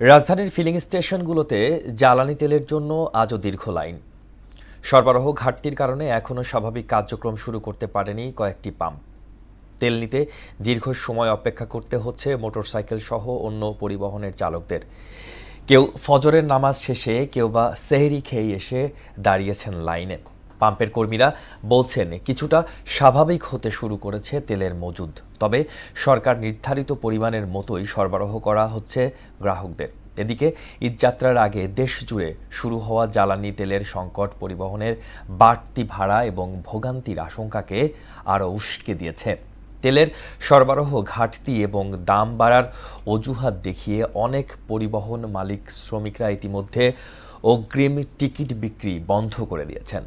রাজধানীর ফিলিং স্টেশনগুলোতে জ্বালানি তেলের জন্য আজও দীর্ঘ লাইন। সরবরাহ ঘাটতির কারণে এখনও স্বাভাবিক কার্যক্রম শুরু করতে পারেনি কয়েকটি পাম্প। তেল নিতে দীর্ঘ সময় অপেক্ষা করতে হচ্ছে মোটরসাইকেল সহ অন্য পরিবহনের চালকদের। কেউ ফজরের নামাজ শেষে, কেউ বা সেহরি খেয়ে এসে দাঁড়িয়েছেন লাইনে। পাম্পের কর্মীরা বলছেন কিছুটা স্বাভাবিক হতে শুরু করেছে তেলের মজুদ, তবে সরকার নির্ধারিত পরিমাণের মতোই সরবরাহ করা হচ্ছে গ্রাহকদের। এদিকে ঈদযাত্রার আগে দেশ জুড়ে শুরু হওয়া জ্বালানি তেলের সংকট পরিবহনের বাড়তি ভাড়া এবং ভোগান্তির আশঙ্কাকে আরও উস্কে দিয়েছে। তেলের সরবরাহ ঘাটতি এবং দাম বাড়ার অজুহাত দেখিয়ে অনেক পরিবহন মালিক শ্রমিকরা ইতিমধ্যে অগ্রিম টিকিট বিক্রি বন্ধ করে দিয়েছেন।